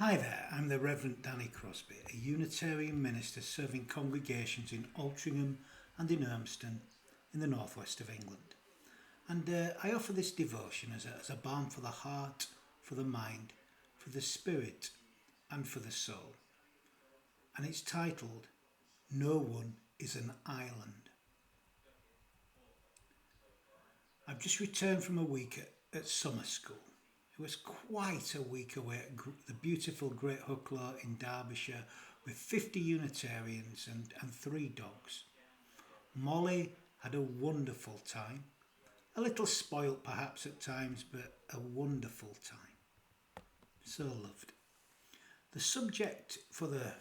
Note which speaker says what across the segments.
Speaker 1: Hi there, I'm the Reverend Danny Crosby, a Unitarian minister serving congregations in Altrincham and in Urmston in the northwest of England. And I offer this devotion as a balm for the heart, for the mind, for the spirit, and for the soul. And it's titled, No One is an Island. I've just returned from a week at summer school. It was quite a week away at the beautiful Great Hucklow in Derbyshire with 50 Unitarians and 3 dogs. Molly had a wonderful time. A little spoilt perhaps at times, but a wonderful time. So loved. The subject for the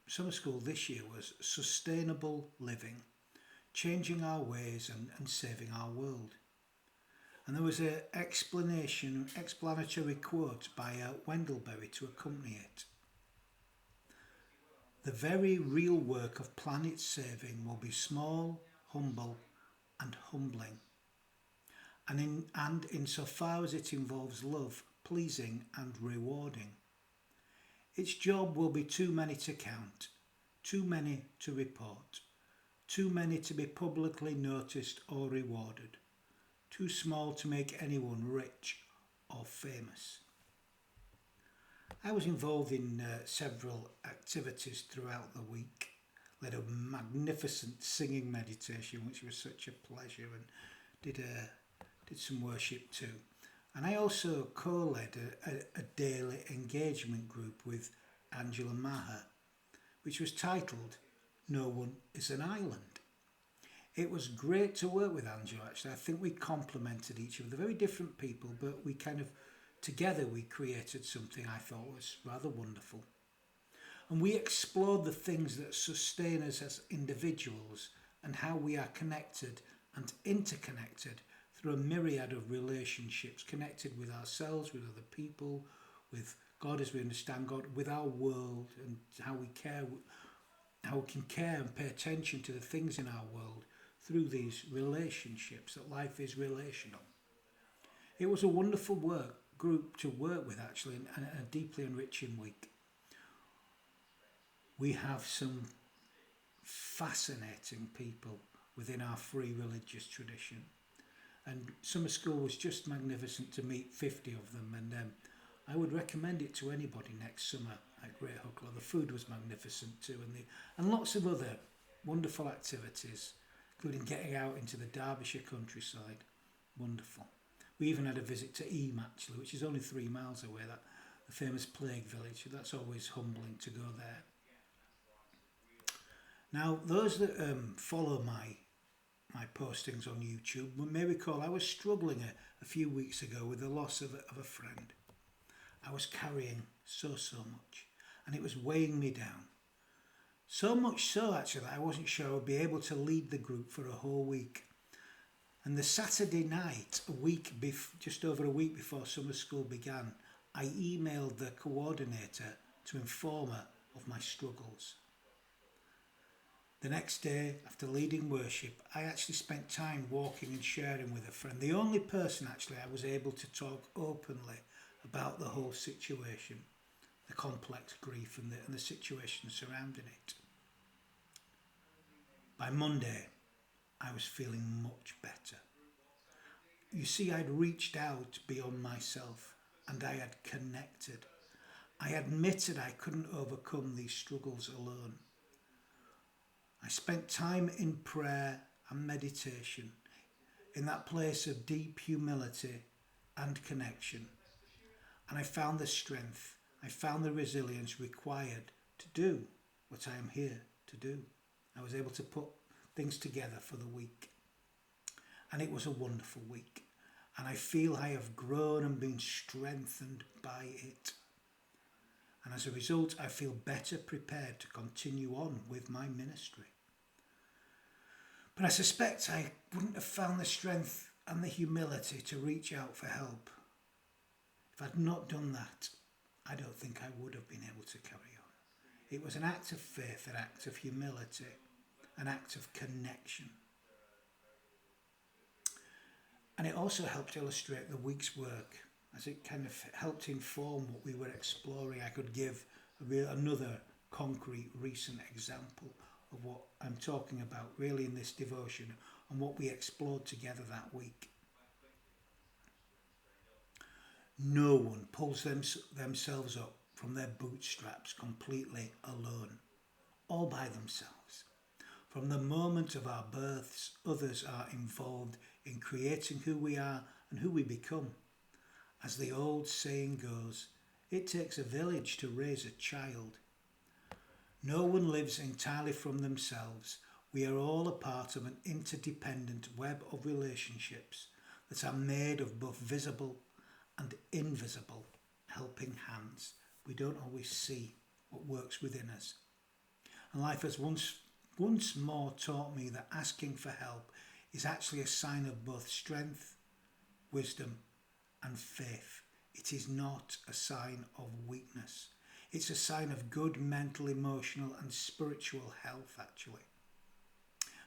Speaker 1: summer school this year was sustainable living, changing our ways and saving our world. And there was an explanatory quote by Wendellberry to accompany it. The very real work of planet saving will be small, humble and humbling. And insofar as it involves love, pleasing and rewarding. Its job will be too many to count, too many to report, too many to be publicly noticed or rewarded. Too small to make anyone rich or famous. I was involved in several activities throughout the week, led a magnificent singing meditation which was such a pleasure, and did some worship too. And I also co-led a daily engagement group with Angela Maher, which was titled No One is an Island. It was great to work with Angela, actually. I think we complemented each other. Very different people, but we together we created something I thought was rather wonderful. And we explored the things that sustain us as individuals and how we are connected and interconnected through a myriad of relationships, connected with ourselves, with other people, with God as we understand God, with our world, and how we can care and pay attention to the things in our world through these relationships, that life is relational. It was a wonderful group to work with, actually, and a deeply enriching week. We have some fascinating people within our free religious tradition. And summer school was just magnificent to meet 50 of them, and I would recommend it to anybody next summer at Great Hucklow. The food was magnificent too, and lots of other wonderful activities, including getting out into the Derbyshire countryside. Wonderful. We even had a visit to Eyam, actually, which is only 3 miles away, the famous plague village. That's always humbling to go there. Now, those that follow my postings on YouTube may recall I was struggling a few weeks ago with the loss of a friend. I was carrying so much, and it was weighing me down. So much so, actually, that I wasn't sure I would be able to lead the group for a whole week. And the Saturday night, just over a week before summer school began, I emailed the coordinator to inform her of my struggles. The next day, after leading worship, I actually spent time walking and sharing with a friend. The only person, actually, I was able to talk openly about the whole situation, the complex grief and the situation surrounding it. By Monday, I was feeling much better. You see, I'd reached out beyond myself and I had connected. I admitted I couldn't overcome these struggles alone. I spent time in prayer and meditation, in that place of deep humility and connection. And I found the strength, I found the resilience required to do what I am here to do. I was able to put things together for the week. And it was a wonderful week. And I feel I have grown and been strengthened by it. And as a result, I feel better prepared to continue on with my ministry. But I suspect I wouldn't have found the strength and the humility to reach out for help. If I'd not done that, I don't think I would have been able to carry on. It was an act of faith, an act of humility, an act of connection. And it also helped illustrate the week's work as it kind of helped inform what we were exploring, I could give another concrete recent example of what I'm talking about really in this devotion and what we explored together that week. No one pulls themselves up from their bootstraps completely alone, all by themselves. From the moment of our births, others are involved in creating who we are and who we become. As the old saying goes, it takes a village to raise a child. No one lives entirely from themselves. We are all a part of an interdependent web of relationships that are made of both visible and invisible helping hands. We don't always see what works within us. And life has once more taught me that asking for help is actually a sign of both strength, wisdom, and faith. It is not a sign of weakness. It's a sign of good mental, emotional, and spiritual health, actually.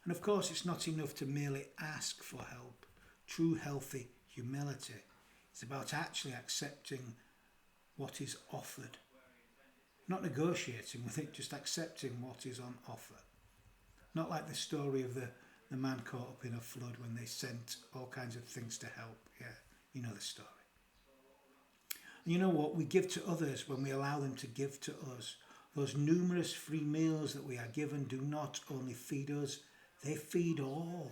Speaker 1: And of course, it's not enough to merely ask for help. True, healthy humility is about actually accepting what is offered. Not negotiating with it, just accepting what is on offer. Not like the story of the man caught up in a flood when they sent all kinds of things to help. Yeah, you know the story. And you know what? We give to others when we allow them to give to us. Those numerous free meals that we are given do not only feed us, they feed all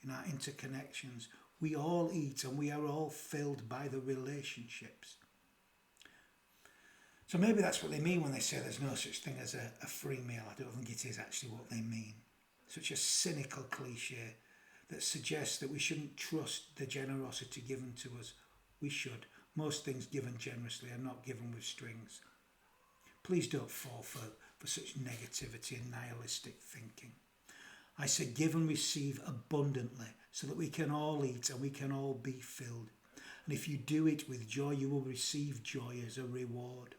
Speaker 1: in our interconnections. We all eat and we are all filled by the relationships. So maybe that's what they mean when they say there's no such thing as a free meal. I don't think it is actually what they mean. Such a cynical cliche that suggests that we shouldn't trust the generosity given to us. We should. Most things given generously are not given with strings. Please don't fall for such negativity and nihilistic thinking. I say give and receive abundantly so that we can all eat and we can all be filled. And if you do it with joy, you will receive joy as a reward.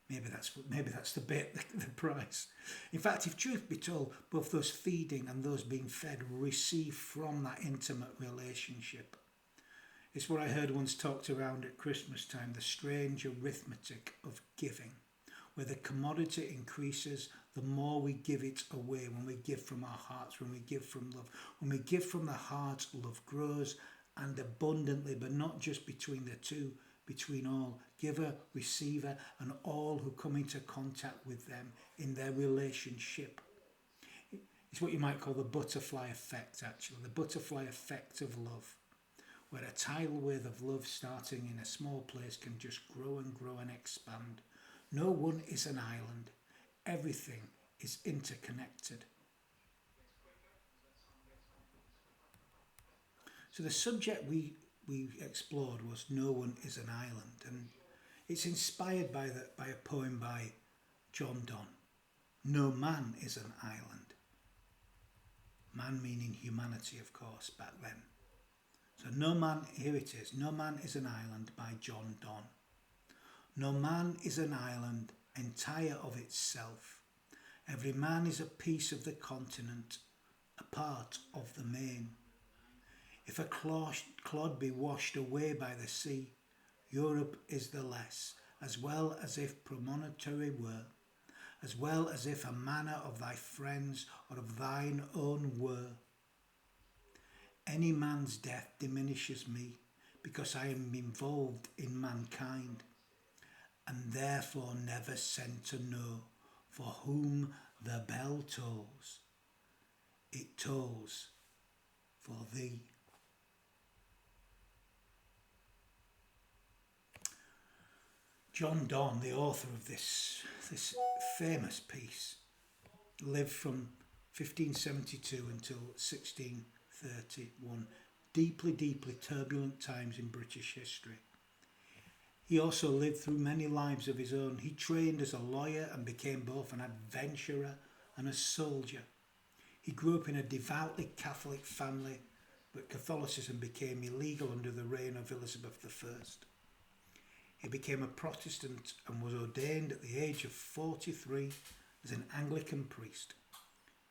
Speaker 1: Maybe that's the bit, the price. In fact, if truth be told, both those feeding and those being fed receive from that intimate relationship. It's what I heard once talked around at Christmas time, the strange arithmetic of giving, where the commodity increases the more we give it away, when we give from our hearts, when we give from love. When we give from the heart, love grows and abundantly, but not just between the two, between all, giver, receiver, and all who come into contact with them in their relationship. It's what you might call the butterfly effect, actually, the butterfly effect of love, where a tidal wave of love starting in a small place can just grow and expand. No one is an island. Everything is interconnected. So the subject we explored was No One is an Island, and it's inspired by a poem by John Donne. No man is an island. Man meaning humanity, of course, back then. So here it is. No man is an island by John Donne. No man is an island entire of itself. Every man is a piece of the continent, a part of the main. If a clod be washed away by the sea, Europe is the less, as well as if promontory were, as well as if a manor of thy friends or of thine own were. Any man's death diminishes me, because I am involved in mankind, and therefore never sent to know for whom the bell tolls. It tolls for thee. John Donne, the author of this famous piece, lived from 1572 until 1631, deeply turbulent times in British history. He also lived through many lives of his own. He trained as a lawyer and became both an adventurer and a soldier. He grew up in a devoutly Catholic family, but Catholicism became illegal under the reign of Elizabeth I. He became a Protestant and was ordained at the age of 43 as an Anglican priest.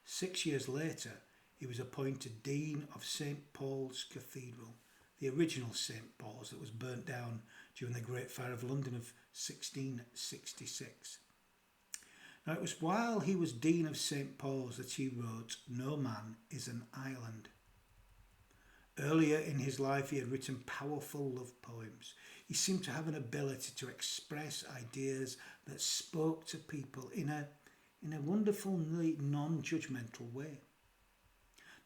Speaker 1: 6 years later, he was appointed Dean of St. Paul's Cathedral, the original St Paul's that was burnt down during the Great Fire of London of 1666. Now it was while he was Dean of St Paul's that he wrote, "No man is an island." Earlier in his life he had written powerful love poems. He seemed to have an ability to express ideas that spoke to people in a wonderfully non-judgmental way.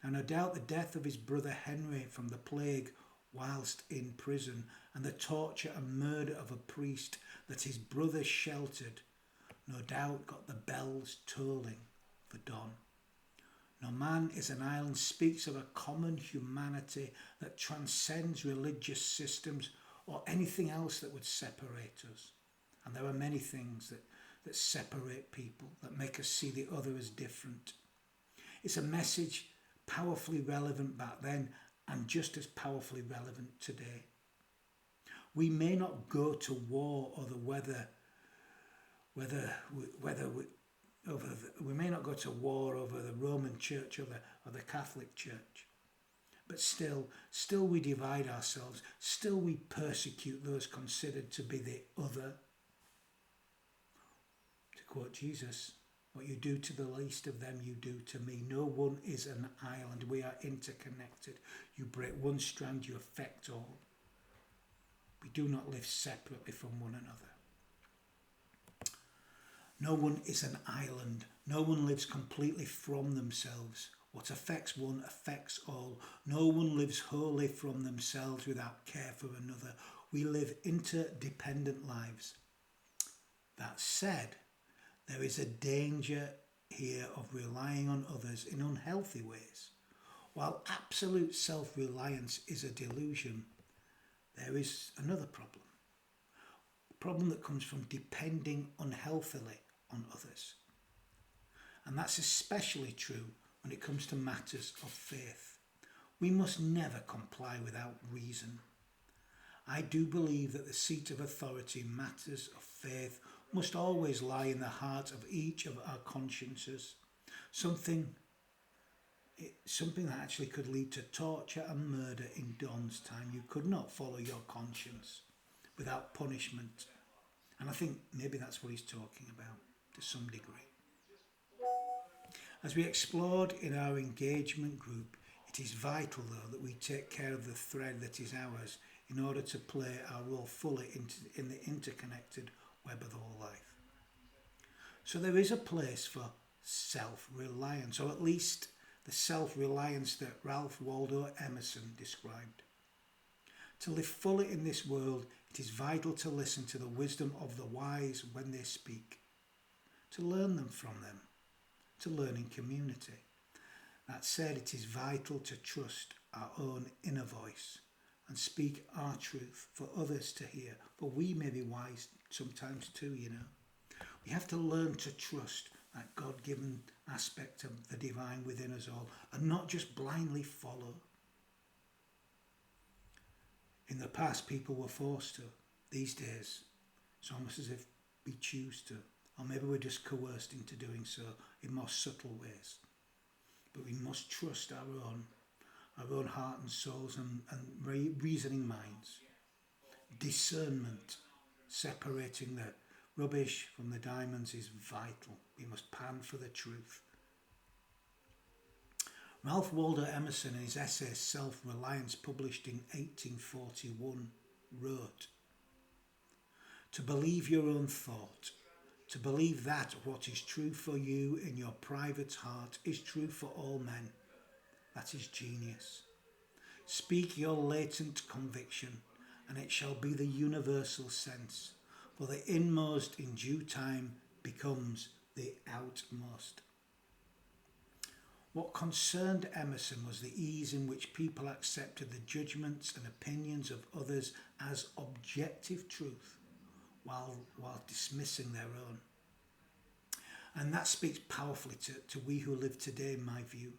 Speaker 1: Now no doubt the death of his brother Henry from the plague whilst in prison and the torture and murder of a priest that his brother sheltered no doubt got the bells tolling for dawn. No man is an island speaks of a common humanity that transcends religious systems or anything else that would separate us. And there are many things that separate people, that make us see the other as different. It's a message powerfully relevant back then and just as powerfully relevant today. We may not go to war over we may not go to war over the Roman Church or the Catholic Church, but still we divide ourselves, still we persecute those considered to be the other. To quote Jesus, "What you do to the least of them, you do to me." No one is an island. We are interconnected. You break one strand, you affect all. We do not live separately from one another. No one is an island. No one lives completely from themselves. What affects one affects all. No one lives wholly from themselves without care for another. We live interdependent lives. That said, there is a danger here of relying on others in unhealthy ways. While absolute self-reliance is a delusion, there is another problem. A problem that comes from depending unhealthily on others. And that's especially true when it comes to matters of faith. We must never comply without reason. I do believe that the seat of authority in matters of faith must always lie in the heart of each of our consciences. Something that actually could lead to torture and murder in Don's time. You could not follow your conscience without punishment. And I think maybe that's what he's talking about to some degree. As we explored in our engagement group, it is vital though that we take care of the thread that is ours in order to play our role fully in the interconnected web of the whole life. So there is a place for self-reliance, or at least the self-reliance that Ralph Waldo Emerson described. To live fully in this world, it is vital to listen to the wisdom of the wise when they speak, to learn from them, to learn in community. That said, it is vital to trust our own inner voice and speak our truth for others to hear, for we may be wise sometimes too, We have to learn to trust that God-given aspect of the divine within us all and not just blindly follow. In the past, people were forced to. These days, it's almost as if we choose to, or maybe we're just coerced into doing so in more subtle ways. But we must trust our own heart and souls and reasoning minds. Discernment, separating the rubbish from the diamonds, is vital. We must pan for the truth. Ralph Waldo Emerson, in his essay Self-Reliance, published in 1841, wrote, "To believe your own thought, to believe that what is true for you in your private heart is true for all men, that is genius. Speak your latent conviction, and it shall be the universal sense, for the inmost in due time becomes the outmost." What concerned Emerson was the ease in which people accepted the judgments and opinions of others as objective truth while dismissing their own. And that speaks powerfully to we who live today, in my view.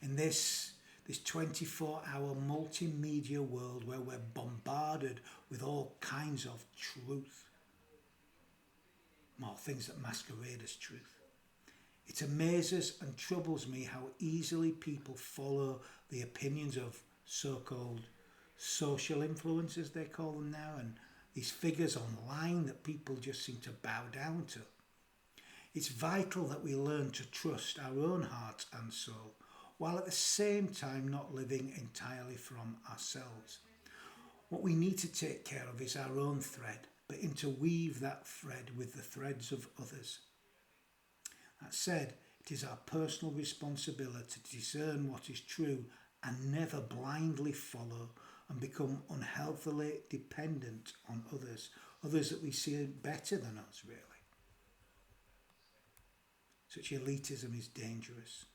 Speaker 1: In this 24-hour multimedia world where we're bombarded with all kinds of truth, more things that masquerade as truth. It amazes and troubles me how easily people follow the opinions of so-called social influencers they call them now, and these figures online that people just seem to bow down to. It's vital that we learn to trust our own heart and soul, while at the same time not living entirely from ourselves. What we need to take care of is our own thread, but interweave that thread with the threads of others. That said, it is our personal responsibility to discern what is true and never blindly follow and become unhealthily dependent on others that we see better than us, really. Such elitism is dangerous.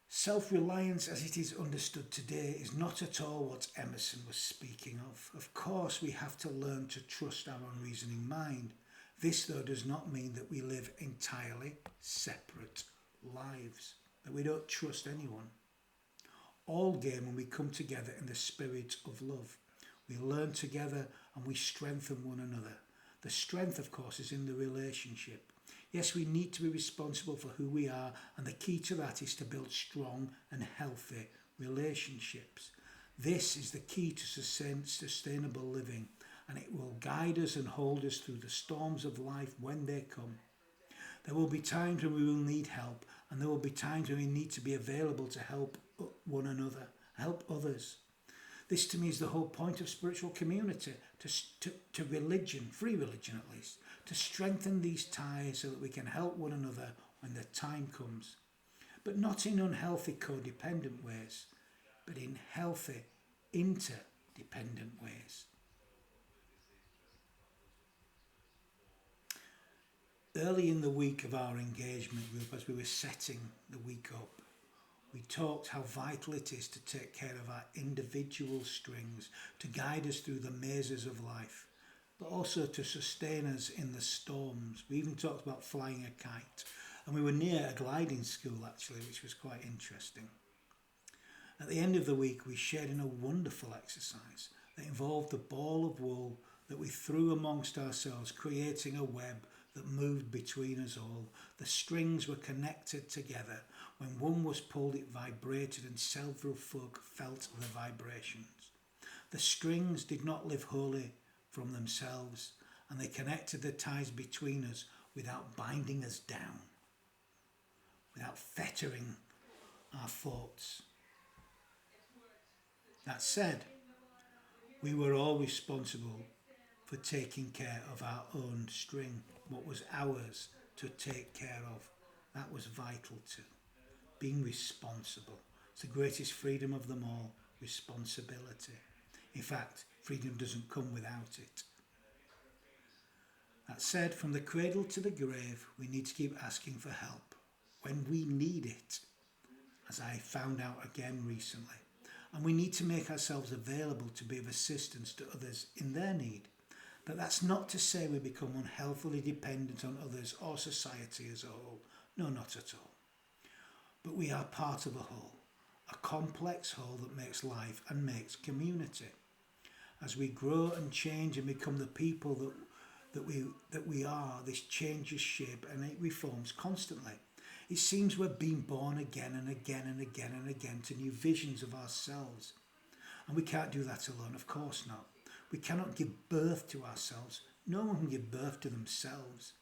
Speaker 1: Self-reliance as it is understood today is not at all what Emerson was speaking of. Of course, we have to learn to trust our unreasoning mind. This, though, does not mean that we live entirely separate lives, that we don't trust anyone. All gain when we come together in the spirit of love. We learn together and we strengthen one another. The strength, of course, is in the relationship. Yes, we need to be responsible for who we are, and the key to that is to build strong and healthy relationships. This is the key to sustainable living, and it will guide us and hold us through the storms of life when they come. There will be times when we will need help, and there will be times when we need to be available to help one another, help others. This to me is the whole point of spiritual community, to religion, free religion at least, to strengthen these ties so that we can help one another when the time comes. But not in unhealthy codependent ways, but in healthy interdependent ways. Early in the week of our engagement group, as we were setting the week up, we talked how vital it is to take care of our individual strings, to guide us through the mazes of life, but also to sustain us in the storms. We even talked about flying a kite, and we were near a gliding school actually, which was quite interesting. At the end of the week, we shared in a wonderful exercise that involved the ball of wool that we threw amongst ourselves, creating a web that moved between us all. The strings were connected together. When one was pulled, it vibrated, and several folk felt the vibrations. The strings did not live wholly from themselves, and they connected the ties between us without binding us down, without fettering our thoughts. That said, we were all responsible for taking care of our own string, what was ours to take care of. That was vital too. Being responsible. It's the greatest freedom of them all, responsibility. In fact, freedom doesn't come without it. That said, from the cradle to the grave, we need to keep asking for help when we need it, as I found out again recently. And we need to make ourselves available to be of assistance to others in their need. But that's not to say we become unhealthily dependent on others or society as a whole. No, not at all. But we are part of a whole, a complex whole that makes life and makes community. As we grow and change and become the people that we are, this changes shape and it reforms constantly. It seems we're being born again and again and again and again to new visions of ourselves. And we can't do that alone, of course not. We cannot give birth to ourselves. No one can give birth to themselves.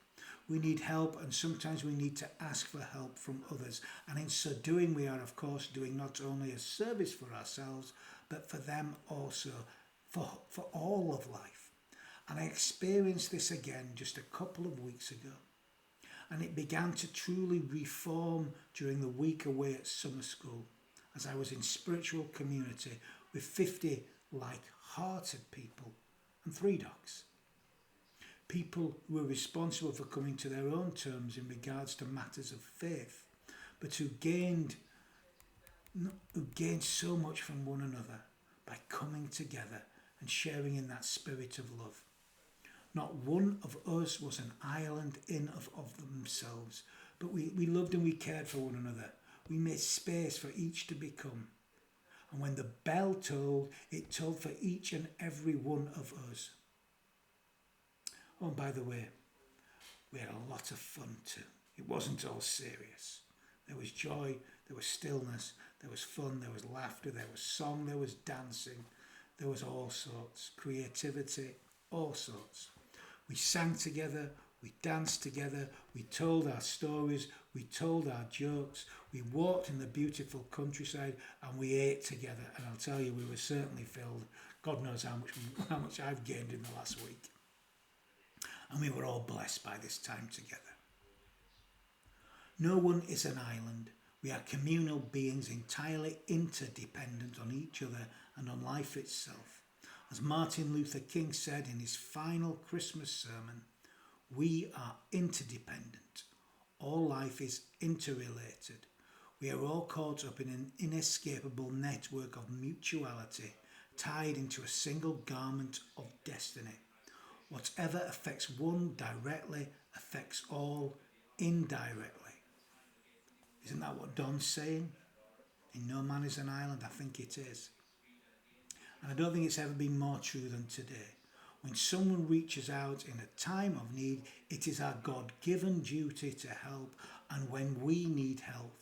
Speaker 1: We need help, and sometimes we need to ask for help from others. And in so doing, we are, of course, doing not only a service for ourselves, but for them also, for all of life. And I experienced this again just a couple of weeks ago. And it began to truly reform during the week away at summer school, as I was in spiritual community with 50 like-hearted people and 3 dogs. People who were responsible for coming to their own terms in regards to matters of faith, but who gained so much from one another by coming together and sharing in that spirit of love. Not one of us was an island in of themselves, but we loved and we cared for one another. We made space for each to become. And when the bell tolled, it told for each and every one of us. Oh, and by the way, we had a lot of fun too. It wasn't all serious. There was joy, there was stillness, There was fun, there was laughter, there was song, there was dancing, there was all sorts, creativity, all sorts. We sang together, we danced together, we told our stories, we told our jokes, we walked in the beautiful countryside and we ate together. And I'll tell you, we were certainly filled. God knows how much I've gained in the last week. And we were all blessed by this time together. No one is an island. We are communal beings entirely interdependent on each other and on life itself. As Martin Luther King said in his final Christmas sermon, we are interdependent. All life is interrelated. We are all caught up in an inescapable network of mutuality, tied into a single garment of destiny. Whatever affects one directly affects all indirectly. Isn't that what Don's saying? In No Man is an Island, I think it is. And I don't think it's ever been more true than today. When someone reaches out in a time of need, it is our God-given duty to help. And when we need help,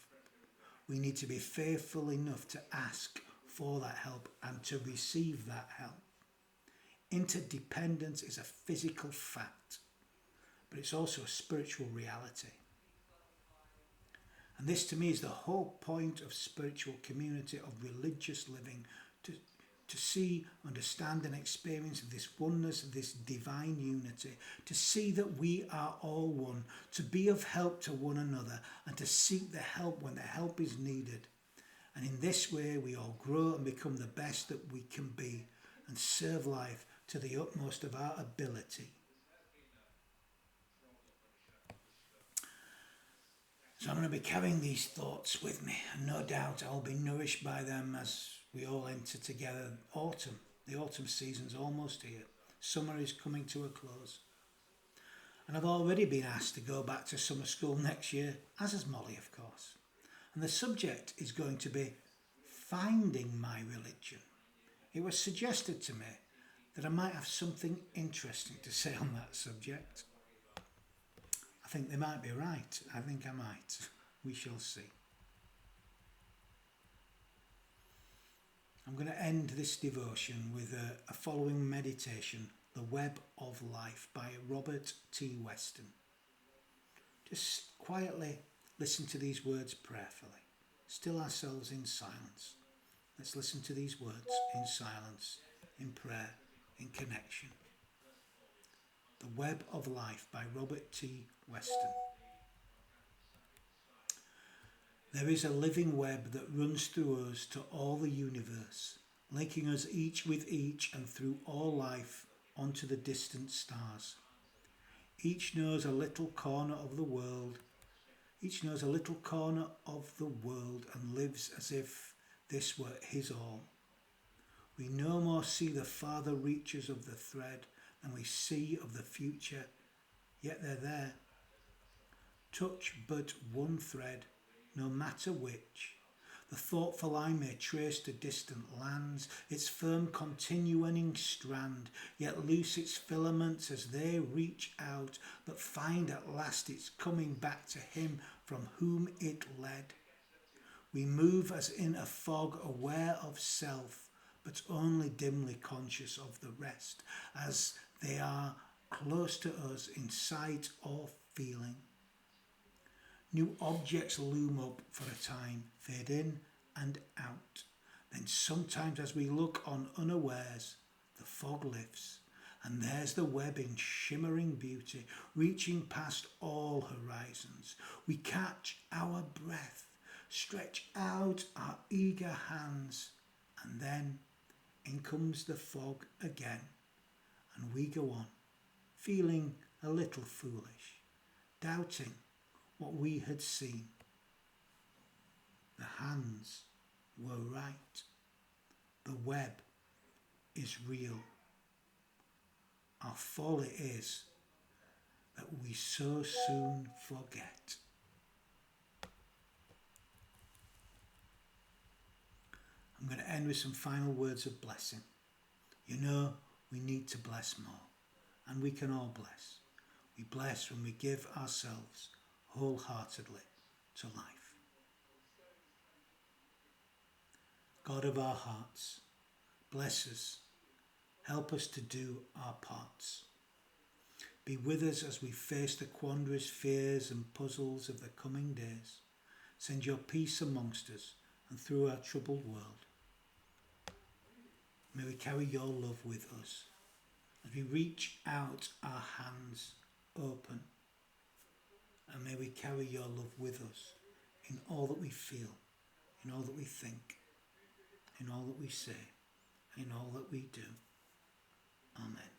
Speaker 1: we need to be faithful enough to ask for that help and to receive that help. Interdependence is a physical fact, but it's also a spiritual reality. And this to me is the whole point of spiritual community, of religious living, to see, understand and experience this oneness, this divine unity, to see that we are all one, to be of help to one another and to seek the help when the help is needed. And in this way we all grow and become the best that we can be and serve life to the utmost of our ability. So I'm going to be carrying these thoughts with me, and no doubt I'll be nourished by them as we all enter together autumn. The autumn season's almost here. Summer is coming to a close. And I've already been asked to go back to summer school next year, as has Molly, of course. And the subject is going to be finding my religion. It was suggested to me that I might have something interesting to say on that subject. I think they might be right. I think I might. We shall see. I'm going to end this devotion with a following meditation, The Web of Life by Robert T. Weston. Just quietly listen to these words prayerfully. Still ourselves in silence. Let's listen to these words in silence, in prayer, in connection. The Web of Life by Robert T. Weston. There is a living web that runs through us to all the universe, linking us each with each and through all life onto the distant stars. Each knows a little corner of the world. Each knows a little corner of the world and lives as if this were his all. We no more see the farther reaches of the thread than we see of the future, yet they're there. Touch but one thread, no matter which. The thoughtful eye may trace to distant lands its firm continuing strand, yet loose its filaments as they reach out, but find at last it's coming back to him from whom it led. We move as in a fog, aware of self, but only dimly conscious of the rest, as they are close to us in sight or feeling. New objects loom up for a time, fade in and out. Then sometimes as we look on unawares, the fog lifts, and there's the web in shimmering beauty, reaching past all horizons. We catch our breath, stretch out our eager hands, and then in comes the fog again, and we go on, feeling a little foolish, doubting what we had seen. The hands were right. The web is real. Our folly is that we so soon forget. I'm going to end with some final words of blessing. You know, we need to bless more, and we can all bless. We bless when we give ourselves wholeheartedly to life. God of our hearts, bless us. Help us to do our parts. Be with us as we face the quandaries, fears and puzzles of the coming days. Send your peace amongst us and through our troubled world. May we carry your love with us as we reach out our hands open. And may we carry your love with us in all that we feel, in all that we think, in all that we say, in all that we do. Amen.